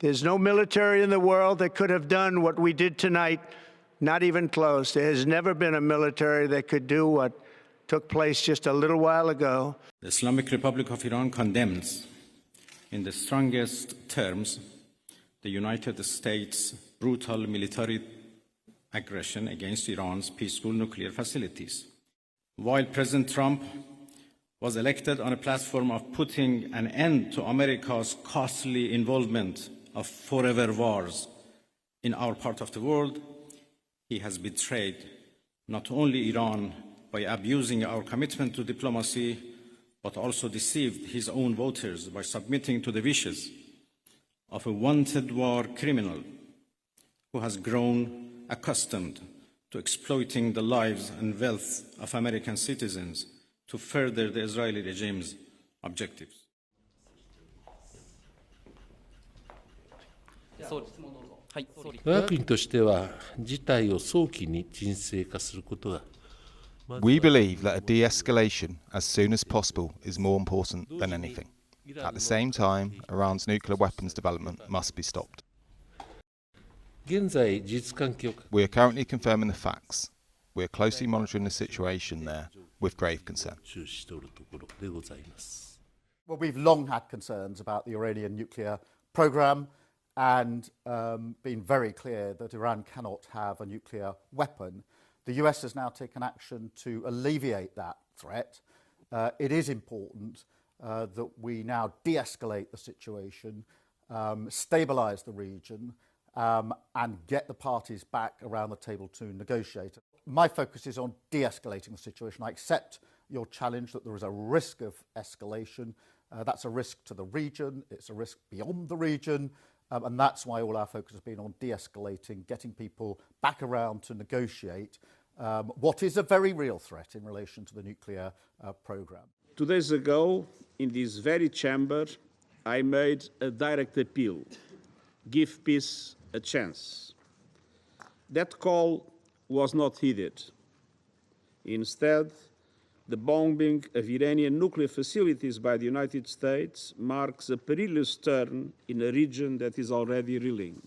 There's no military in the world that could have done what we did tonight, not even close. There has never been a military that could do what took place just a little while ago. The Islamic Republic of Iran condemns in the strongest terms the United States' brutal military aggression against Iran's peaceful nuclear facilities. While President Trump was elected on a platform of putting an end to America's costly involvement of forever wars in our part of the world, he has betrayed not only Iran by abusing our commitment to diplomacy, but also deceived his own voters by submitting to the wishes of a wanted war criminal who has grown accustomed to exploiting the lives and wealth of American citizens to further the Israeli regime's objectives. 我が国としては事態を早期に沈静化することが We believe that a de-escalation as soon as possible is more important than anything. At the same time, Iran's nuclear weapons development must be stopped. 現在事実関係を We are currently confirming the facts. We are closely monitoring the situation there with grave concern. 注視しておるところでございます。 Well, we've long had concerns about the Iranian nuclear program and been very clear that Iran cannot have a nuclear weapon. The US has now taken action to alleviate that threat. It is important that we now de-escalate the situation, stabilise the region, and get the parties back around the table to negotiate. My focus is on de-escalating the situation. I accept your challenge that there is a risk of escalation. That's a risk to the region, it's a risk beyond the region, and that's why all our focus has been on de-escalating, getting people back around to negotiate what is a very real threat in relation to the nuclear program. 2 days ago, in this very chamber, I made a direct appeal. Give peace a chance. That call was not heeded. Instead, the bombing of Iranian nuclear facilities by the United States marks a perilous turn in a region that is already reeling.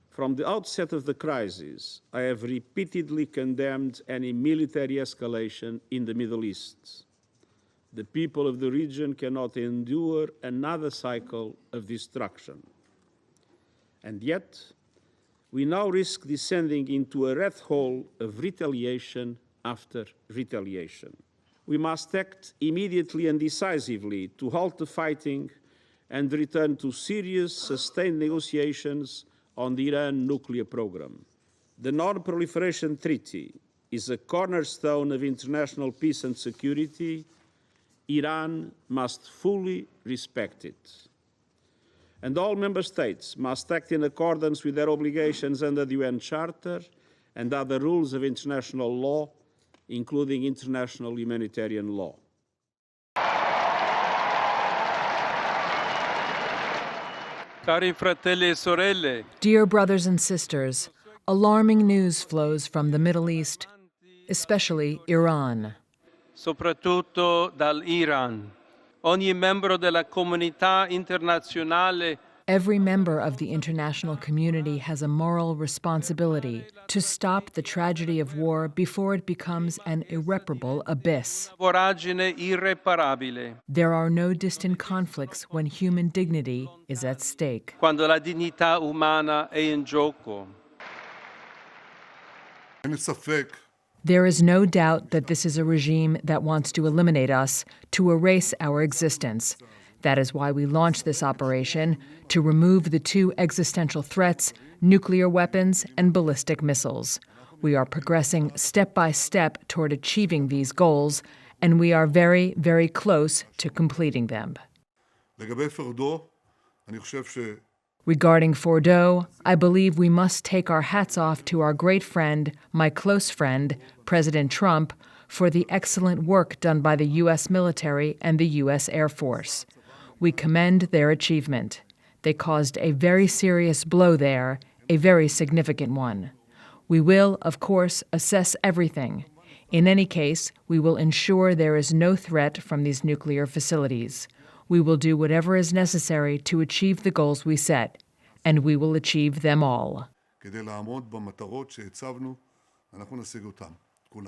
From the outset of the crisis, I have repeatedly condemned any military escalation in the Middle East. The people of the region cannot endure another cycle of destruction. And yet, we now risk descending into a rat hole of retaliation after retaliation. We must act immediately and decisively to halt the fighting and return to serious, sustained negotiations on the Iran nuclear program. The Non-Proliferation Treaty is a cornerstone of international peace and security. Iran must fully respect it. And all member states must act in accordance with their obligations under the UN Charter and other rules of international law, including international humanitarian law. Cari fratelli e sorelle. Dear brothers and sisters, alarming news flows from the Middle East, especially Iran. Soprattutto dall'Iran. Ogni membro della comunità internazionale. Every member of the international community has a moral responsibility to stop the tragedy of war before it becomes an irreparable abyss. Voragine irreparabile. There are no distant conflicts when human dignity is at stake. Quando la dignità umana è in gioco. There is no doubt that this is a regime that wants to eliminate us, to erase our existence. That is why we launched this operation, to remove the two existential threats, nuclear weapons and ballistic missiles. We are progressing step by step toward achieving these goals, and we are very, very close to completing them. Regarding Fordo, I believe we must take our hats off to our great friend, my close friend, President Trump, for the excellent work done by the U.S. military and the U.S. Air Force. We commend their achievement. They caused a very serious blow there, a very significant one. We will, of course, assess everything. In any case, we will ensure there is no threat from these nuclear facilities. We will do whatever is necessary to achieve the goals we set, and we will achieve them all. כדי לעמוד במטרות שהצבנו, אנחנו נשיג אותם.